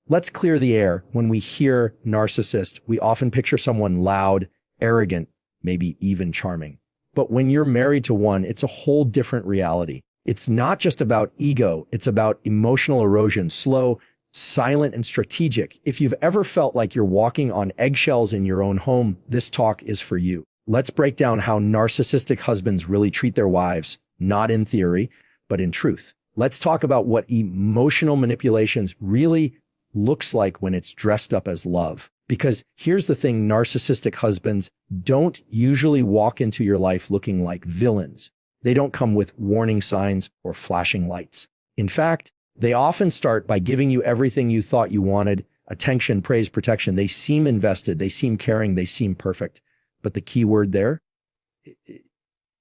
Let's clear the air. When we hear narcissist, we often picture someone loud, arrogant, maybe even charming. But when you're married to one, it's a whole different reality. It's not just about ego. It's about emotional erosion, slow, silent, and strategic. If you've ever felt like you're walking on eggshells in your own home, this talk is for you. Let's break down how narcissistic husbands really treat their wives, not in theory, but in truth. Let's talk about what emotional manipulations really looks like when it's dressed up as love. Because here's the thing, narcissistic husbands don't usually walk into your life looking like villains. They don't come with warning signs or flashing lights. In fact, they often start by giving you everything you thought you wanted: attention, praise, protection. They seem invested, they seem caring, they seem perfect. But the key word there,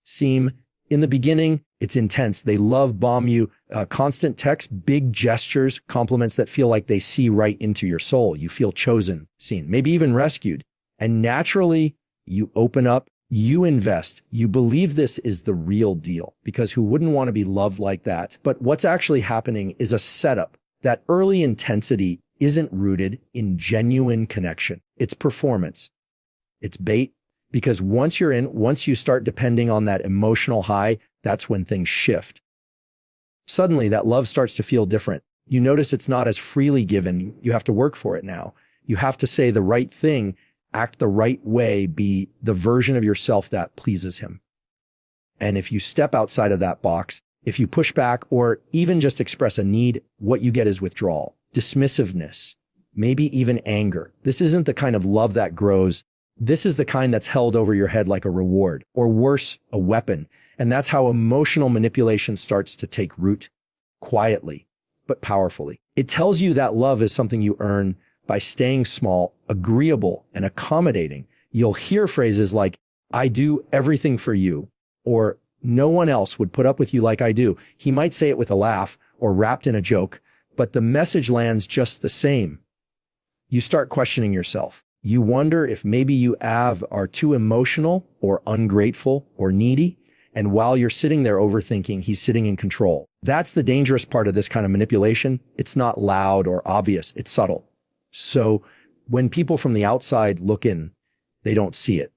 seem. In the beginning, it's intense. They love bomb you, constant text, big gestures, compliments that feel like they see right into your soul. You feel chosen, seen, maybe even rescued. And naturally, you open up, you invest, you believe this is the real deal, because who wouldn't want to be loved like that? But what's actually happening is a setup. That early intensity isn't rooted in genuine connection. It's performance. It's bait. Because once you're in, once you start depending on that emotional high, that's when things shift. Suddenly, that love starts to feel different. You notice it's not as freely given. You have to work for it now. You have to say the right thing, act the right way, be the version of yourself that pleases him. And if you step outside of that box, if you push back or even just express a need, what you get is withdrawal, dismissiveness, maybe even anger. This isn't the kind of love that grows. This is the kind that's held over your head like a reward, or worse, a weapon. And that's how emotional manipulation starts to take root, quietly, but powerfully. It tells you that love is something you earn by staying small, agreeable, and accommodating. You'll hear phrases like, "I do everything for you," or "No one else would put up with you like I do." He might say it with a laugh or wrapped in a joke, but the message lands just the same. You start questioning yourself. You wonder if maybe you are too emotional or ungrateful or needy. And while you're sitting there overthinking, he's sitting in control. That's the dangerous part of this kind of manipulation. It's not loud or obvious. It's subtle. So when people from the outside look in, they don't see it.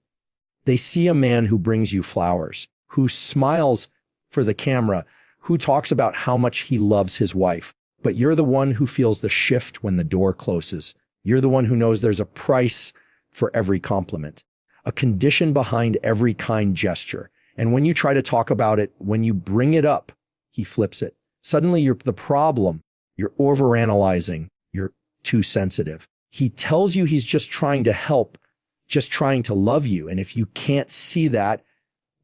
They see a man who brings you flowers, who smiles for the camera, who talks about how much he loves his wife. But you're the one who feels the shift when the door closes. You're the one who knows there's a price for every compliment, a condition behind every kind gesture. And when you try to talk about it, when you bring it up, he flips it. Suddenly you're the problem. You're overanalyzing. You're too sensitive. He tells you he's just trying to help, just trying to love you. And if you can't see that,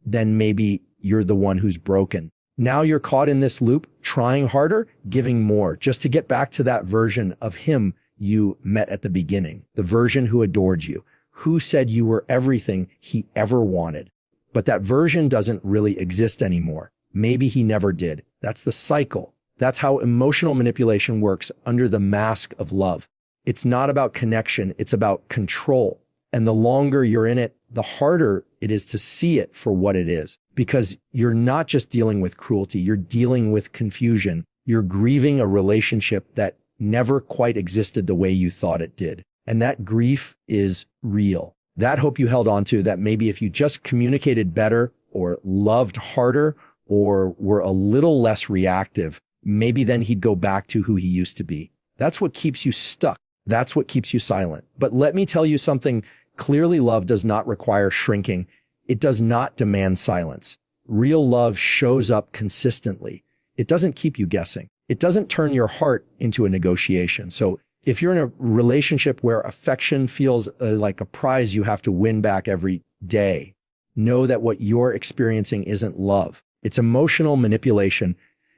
then maybe you're the one who's broken. Now you're caught in this loop, trying harder, giving more, just to get back to that version of him you met at the beginning, the version who adored you, who said you were everything he ever wanted. But that version doesn't really exist anymore. Maybe he never did. That's the cycle. That's how emotional manipulation works under the mask of love. It's not about connection. It's about control. And the longer you're in it, the harder it is to see it for what it is. Because you're not just dealing with cruelty. You're dealing with confusion. You're grieving a relationship that never quite existed the way you thought it did. And that grief is real. That hope you held on to, that maybe if you just communicated better or loved harder or were a little less reactive, maybe then he'd go back to who he used to be. That's what keeps you stuck. That's what keeps you silent. But let me tell you something. Clearly, love does not require shrinking. It does not demand silence. Real love shows up consistently. It doesn't keep you guessing. It doesn't turn your heart into a negotiation. So if you're in a relationship where affection feels like a prize you have to win back every day, know that what you're experiencing isn't love. It's emotional manipulation.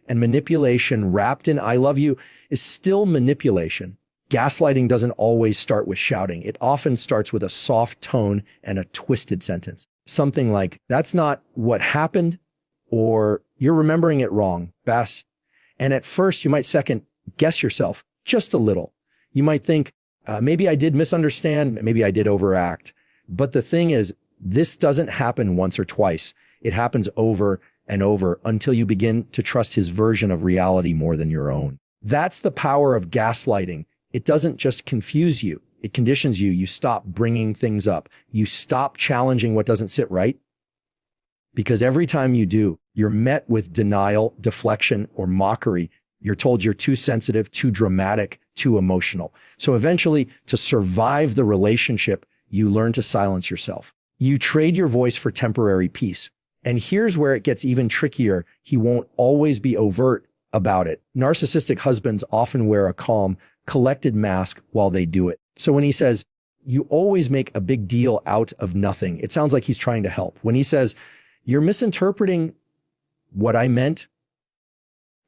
And manipulation wrapped in "I love you" is still manipulation. Gaslighting doesn't always start with shouting. It often starts with a soft tone and a twisted sentence. Something like, "That's not what happened," or "You're remembering it wrong, Bass." And at first, you might second guess yourself just a little. You might think, maybe I did misunderstand, maybe I did overact. But the thing is, this doesn't happen once or twice. It happens over and over until you begin to trust his version of reality more than your own. That's the power of gaslighting. it doesn't just confuse you. It conditions you. You stop bringing things up. You stop challenging what doesn't sit right. Because every time you do, you're met with denial, deflection, or mockery. You're told you're too sensitive, too dramatic, too emotional. So eventually, to survive the relationship, you learn to silence yourself. You trade your voice for temporary peace. And here's where it gets even trickier. He won't always be overt about it. Narcissistic husbands often wear a calm, collected mask while they do it. So when he says, you always make a big deal out of nothing, it sounds like he's trying to help. When he says, you're misinterpreting what I meant,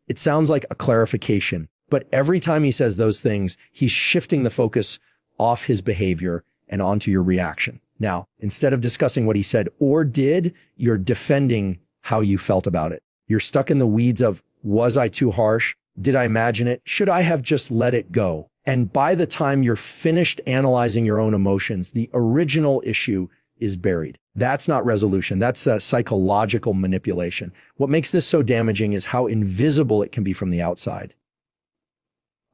it sounds like a clarification. But every time he says those things, he's shifting the focus off his behavior and onto your reaction. Now, instead of discussing what he said or did, you're defending how you felt about it. You're stuck in the weeds of, was I too harsh? Did I imagine it? Should I have just let it go? And by the time you're finished analyzing your own emotions, the original issue is buried. That's not resolution. That's a psychological manipulation. What makes this so damaging is how invisible it can be from the outside.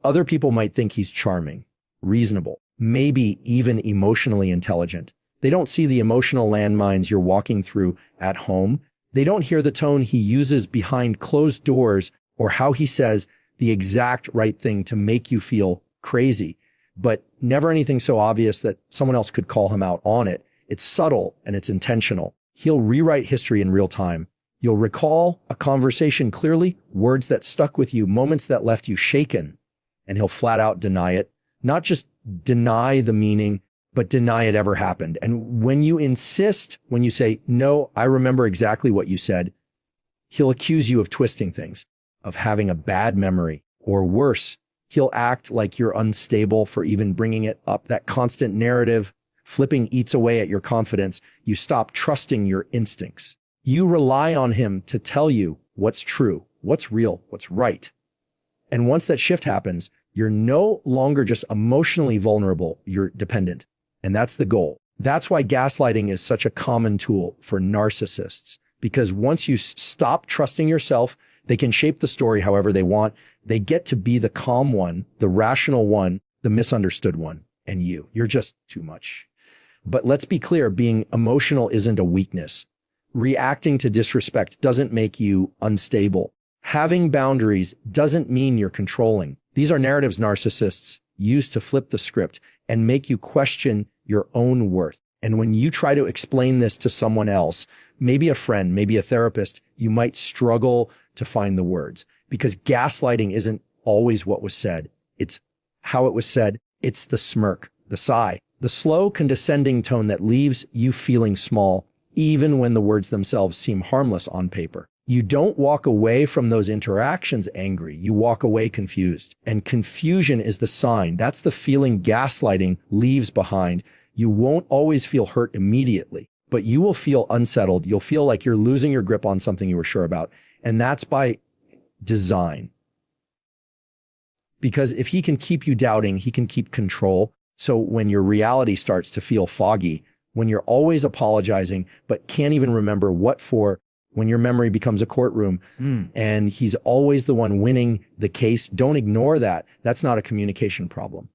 Other people might think he's charming, reasonable, maybe even emotionally intelligent. They don't see the emotional landmines you're walking through at home. They don't hear the tone he uses behind closed doors or how he says the exact right thing to make you feel crazy, but never anything so obvious that someone else could call him out on it. It's subtle and it's intentional. He'll rewrite history in real time. You'll recall a conversation clearly, words that stuck with you, moments that left you shaken, and he'll flat out deny it. Not just deny the meaning, but deny it ever happened. And when you insist, when you say, no, I remember exactly what you said, he'll accuse you of twisting things, of having a bad memory, or worse, he'll act like you're unstable for even bringing it up. That constant narrative flipping eats away at your confidence. You stop trusting your instincts. You rely on him to tell you what's true, what's real, what's right. And once that shift happens, you're no longer just emotionally vulnerable, you're dependent. And that's the goal. That's why gaslighting is such a common tool for narcissists, because once you stop trusting yourself, they can shape the story however they want. They get to be the calm one, the rational one, the misunderstood one, and you're just too much. But let's be clear, being emotional isn't a weakness. Reacting to disrespect doesn't make you unstable. Having boundaries doesn't mean you're controlling. These are narratives narcissists use to flip the script and make you question your own worth. And when you try to explain this to someone else, maybe a friend, maybe a therapist, you might struggle to find the words, because gaslighting isn't always what was said. It's how it was said. It's the smirk, the sigh, the slow condescending tone that leaves you feeling small, even when the words themselves seem harmless on paper. You don't walk away from those interactions angry. You walk away confused. And confusion is the sign. That's the feeling gaslighting leaves behind. You won't always feel hurt immediately, but you will feel unsettled. You'll feel like you're losing your grip on something you were sure about. And that's by design. Because if he can keep you doubting, he can keep control. So when your reality starts to feel foggy, when you're always apologizing, but can't even remember what for, when your memory becomes a courtroom and he's always the one winning the case, don't ignore that. That's not a communication problem.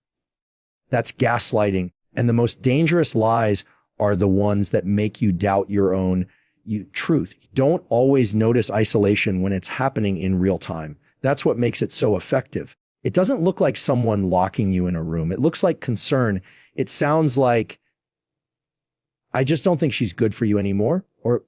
That's gaslighting. And the most dangerous lies are the ones that make you doubt your own truth. Don't always notice isolation when it's happening in real time. That's what makes it so effective. It doesn't look like someone locking you in a room. It looks like concern. It sounds like, I just don't think she's good for you anymore. Or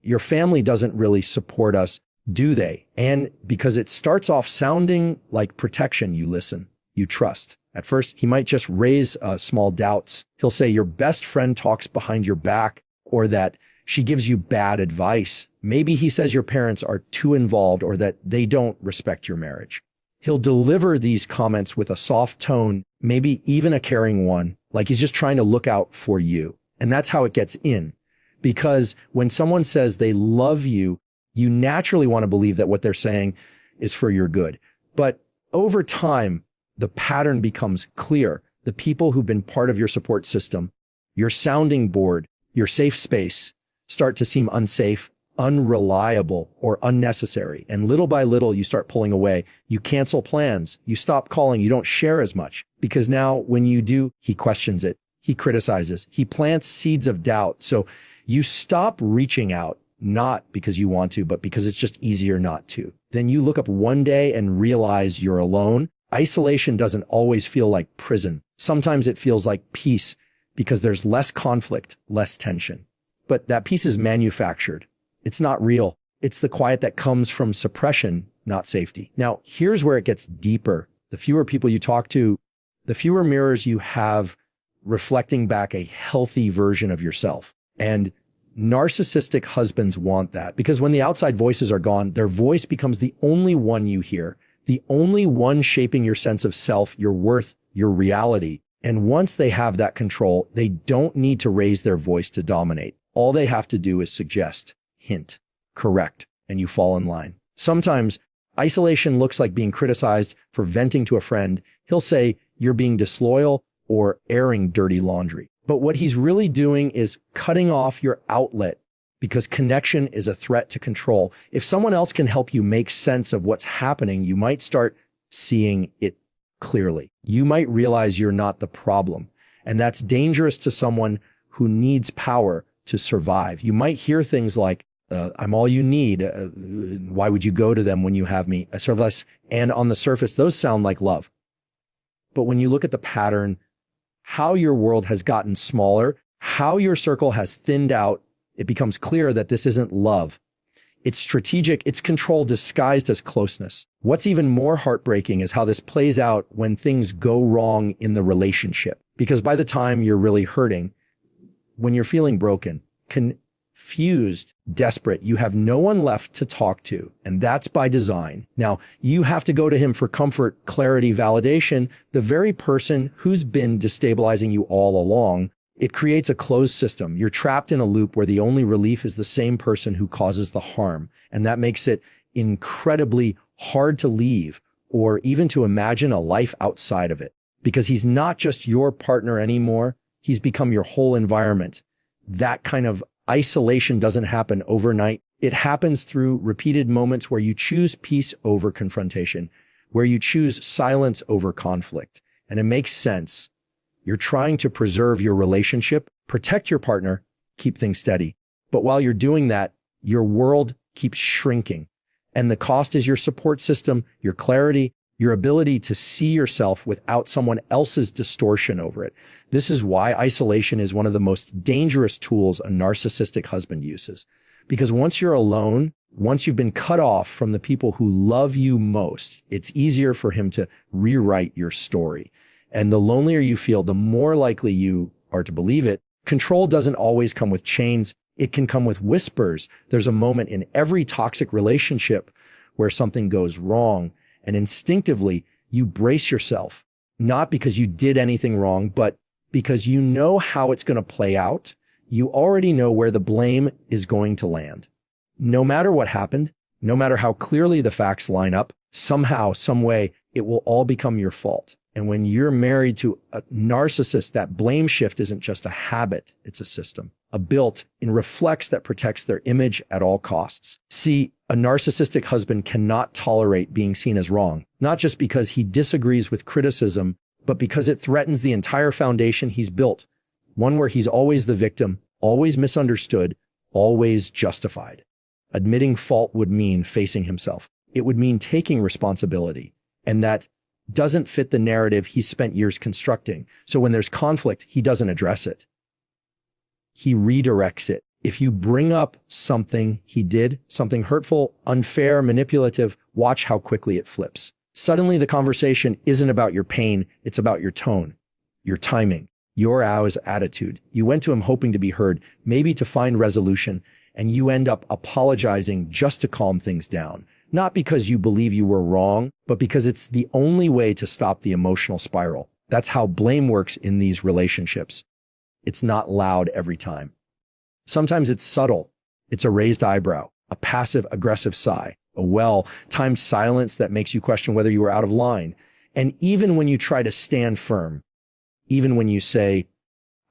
your family doesn't really support us, do they? And because it starts off sounding like protection, you listen, you trust. At first, he might just raise small doubts. He'll say your best friend talks behind your back, or that she gives you bad advice. Maybe he says your parents are too involved, or that they don't respect your marriage. He'll deliver these comments with a soft tone, maybe even a caring one, like he's just trying to look out for you. And that's how it gets in. Because when someone says they love you, you naturally want to believe that what they're saying is for your good. But over time, the pattern becomes clear. The people who've been part of your support system, your sounding board, your safe space, start to seem unsafe, unreliable or unnecessary. And little by little, you start pulling away. You cancel plans. You stop calling. You don't share as much because now when you do, he questions it. He criticizes. He plants seeds of doubt. So you stop reaching out, not because you want to, but because it's just easier not to. Then you look up one day and realize you're alone. Isolation doesn't always feel like prison. Sometimes it feels like peace because there's less conflict, less tension. But that peace is manufactured. It's not real. It's the quiet that comes from suppression, not safety. Now, here's where it gets deeper. The fewer people you talk to, the fewer mirrors you have reflecting back a healthy version of yourself. And narcissistic husbands want that because when the outside voices are gone, their voice becomes the only one you hear, the only one shaping your sense of self, your worth, your reality. And once they have that control, they don't need to raise their voice to dominate. All they have to do is suggest, hint, correct, and you fall in line. Sometimes isolation looks like being criticized for venting to a friend. He'll say you're being disloyal or airing dirty laundry. But what he's really doing is cutting off your outlet because connection is a threat to control. If someone else can help you make sense of what's happening, you might start seeing it clearly. You might realize you're not the problem. And that's dangerous to someone who needs power to survive. You might hear things like, I'm all you need. Why would you go to them when you have me? And on the surface, those sound like love. But when you look at the pattern, how your world has gotten smaller, how your circle has thinned out, it becomes clear that this isn't love. It's strategic. It's control disguised as closeness. What's even more heartbreaking is how this plays out when things go wrong in the relationship. Because by the time you're really hurting, when you're feeling broken, confused, desperate, you have no one left to talk to. And that's by design. Now, you have to go to him for comfort, clarity, validation, the very person who's been destabilizing you all along. It creates a closed system. You're trapped in a loop where the only relief is the same person who causes the harm. And that makes it incredibly hard to leave or even to imagine a life outside of it. Because he's not just your partner anymore. He's become your whole environment. That kind of isolation doesn't happen overnight. It happens through repeated moments where you choose peace over confrontation, where you choose silence over conflict. And it makes sense. You're trying to preserve your relationship, protect your partner, keep things steady. But while you're doing that, your world keeps shrinking. And the cost is your support system, your clarity, your ability to see yourself without someone else's distortion over it. This is why isolation is one of the most dangerous tools a narcissistic husband uses. Because once you're alone, once you've been cut off from the people who love you most, it's easier for him to rewrite your story. And the lonelier you feel, the more likely you are to believe it. Control doesn't always come with chains. It can come with whispers. There's a moment in every toxic relationship where something goes wrong. And instinctively, you brace yourself, not because you did anything wrong, but because you know how it's going to play out. You already know where the blame is going to land. No matter what happened, no matter how clearly the facts line up, somehow, some way, it will all become your fault. And when you're married to a narcissist, that blame shift isn't just a habit, it's a system, a built-in reflex that protects their image at all costs. See, a narcissistic husband cannot tolerate being seen as wrong, not just because he disagrees with criticism, but because it threatens the entire foundation he's built, one where he's always the victim, always misunderstood, always justified. Admitting fault would mean facing himself. It would mean taking responsibility, and that doesn't fit the narrative he's spent years constructing. So when there's conflict, he doesn't address it. He redirects it. If you bring up something he did, something hurtful, unfair, manipulative, watch how quickly it flips. Suddenly the conversation isn't about your pain. It's about your tone, your timing, your attitude. You went to him hoping to be heard, maybe to find resolution, and you end up apologizing just to calm things down. Not because you believe you were wrong, but because it's the only way to stop the emotional spiral. That's how blame works in these relationships. It's not loud every time. Sometimes it's subtle. It's a raised eyebrow, a passive aggressive sigh, a well-timed silence that makes you question whether you were out of line. And even when you try to stand firm, even when you say,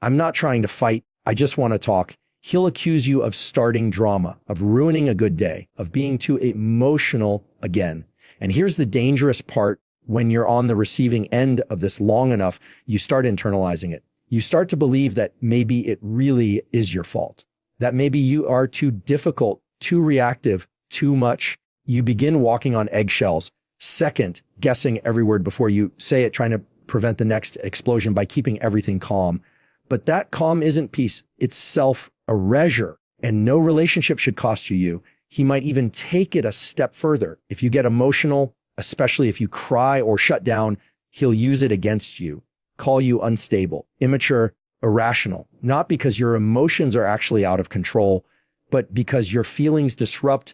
I'm not trying to fight, I just want to talk, He'll accuse you of starting drama, of ruining a good day, of being too emotional again. And here's the dangerous part. When you're on the receiving end of this long enough, you start internalizing it. You start to believe that maybe it really is your fault, that maybe you are too difficult, too reactive, too much. You begin walking on eggshells, second, guessing every word before you say it, trying to prevent the next explosion by keeping everything calm. But that calm isn't peace. It's self-erasure, and no relationship should cost you. He might even take it a step further. If you get emotional, especially if you cry or shut down, he'll use it against you, call you unstable, immature, irrational, not because your emotions are actually out of control, but because your feelings disrupt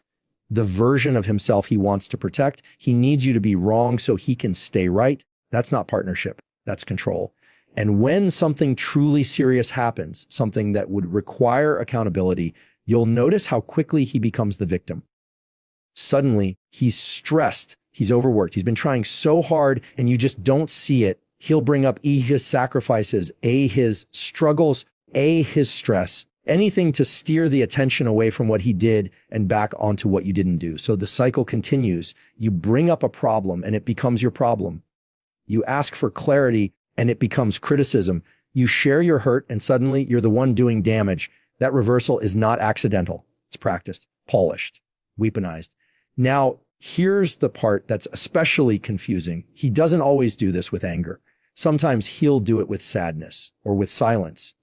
the version of himself he wants to protect. He needs you to be wrong so he can stay right. That's not partnership. That's control. And when something truly serious happens, something that would require accountability, you'll notice how quickly he becomes the victim. Suddenly, he's stressed. He's overworked. He's been trying so hard and you just don't see it. He'll bring up his sacrifices, his struggles, his stress, anything to steer the attention away from what he did and back onto what you didn't do. So the cycle continues. You bring up a problem and it becomes your problem. You ask for clarity and it becomes criticism. You share your hurt and suddenly you're the one doing damage. That reversal is not accidental. It's practiced, polished, weaponized. Now, here's the part that's especially confusing. He doesn't always do this with anger. Sometimes he'll do it with sadness or with silence.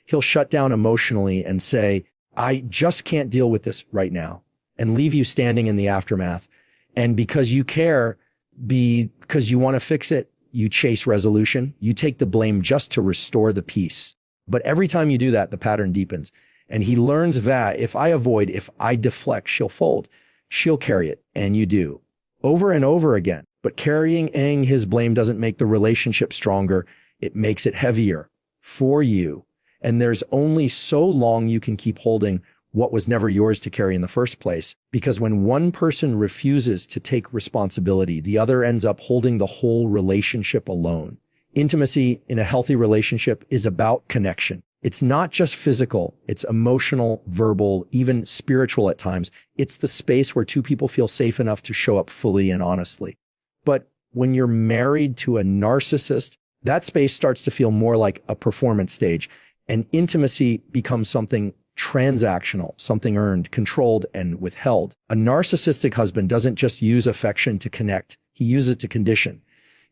He'll shut down emotionally and say, I just can't deal with this right now, and leave you standing in the aftermath. And because you care, because you want to fix it, you chase resolution. You take the blame just to restore the peace. But every time you do that, the pattern deepens. And he learns that if I avoid, if I deflect, she'll fold. She'll carry it. And you do. Over and over again. But carrying his blame doesn't make the relationship stronger. It makes it heavier for you. And there's only so long you can keep holding what was never yours to carry in the first place. Because when one person refuses to take responsibility, the other ends up holding the whole relationship alone. Intimacy in a healthy relationship is about connection. It's not just physical. It's emotional, verbal, even spiritual at times. It's the space where two people feel safe enough to show up fully and honestly. But when you're married to a narcissist, that space starts to feel more like a performance stage, and intimacy becomes something transactional, something earned, controlled, and withheld. A narcissistic husband doesn't just use affection to connect. He uses it to condition.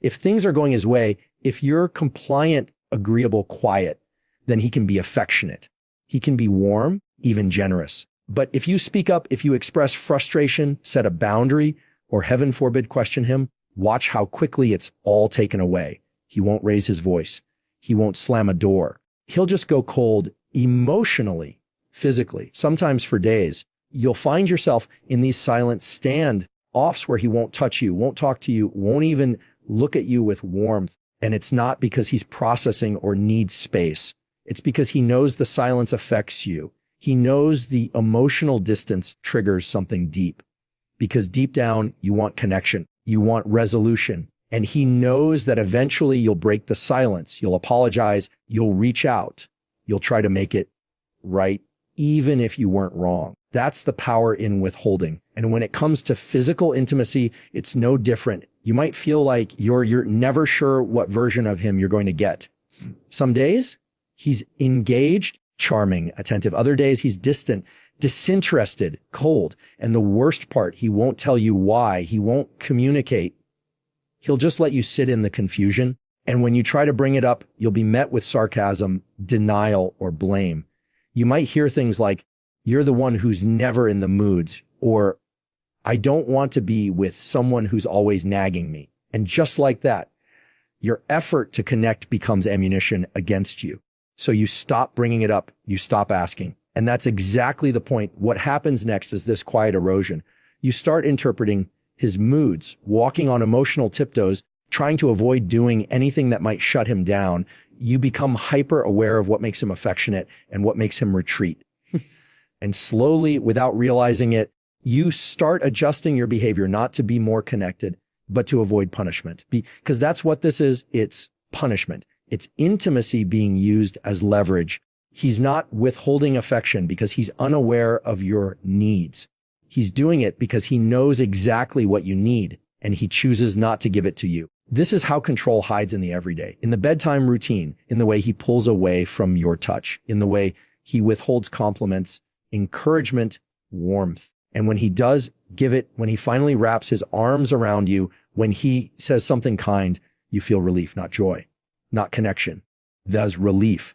If things are going his way, if you're compliant, agreeable, quiet, then he can be affectionate. He can be warm, even generous. But if you speak up, if you express frustration, set a boundary, or heaven forbid, question him, watch how quickly it's all taken away. He won't raise his voice. He won't slam a door. He'll just go cold emotionally, physically, sometimes for days. You'll find yourself in these silent standoffs where he won't touch you, won't talk to you, won't even look at you with warmth. And it's not because he's processing or needs space. It's because he knows the silence affects you. He knows the emotional distance triggers something deep. Because deep down, you want connection. You want resolution. And he knows that eventually you'll break the silence. You'll apologize. You'll reach out. You'll try to make it right, even if you weren't wrong. That's the power in withholding. And when it comes to physical intimacy, it's no different. You might feel like you're never sure what version of him you're going to get. Some days, he's engaged, charming, attentive. Other days, he's distant, disinterested, cold. And the worst part, he won't tell you why. He won't communicate. He'll just let you sit in the confusion. And when you try to bring it up, you'll be met with sarcasm, denial, or blame. You might hear things like, you're the one who's never in the mood, or I don't want to be with someone who's always nagging me. And just like that, your effort to connect becomes ammunition against you. So you stop bringing it up. You stop asking. And that's exactly the point. What happens next is this quiet erosion. You start interpreting his moods, walking on emotional tiptoes, trying to avoid doing anything that might shut him down. You become hyper aware of what makes him affectionate and what makes him retreat. And slowly, without realizing it, you start adjusting your behavior, not to be more connected, but to avoid punishment. Because that's what this is. It's punishment. It's intimacy being used as leverage He's not withholding affection because he's unaware of your needs. He's doing it because he knows exactly what you need, and he chooses not to give it to you. This is how control hides in the everyday, in the bedtime routine, in the way he pulls away from your touch, in the way he withholds compliments, encouragement, warmth. And when he does give it, when he finally wraps his arms around you, when he says something kind, you feel relief, not joy, not connection. Thus relief.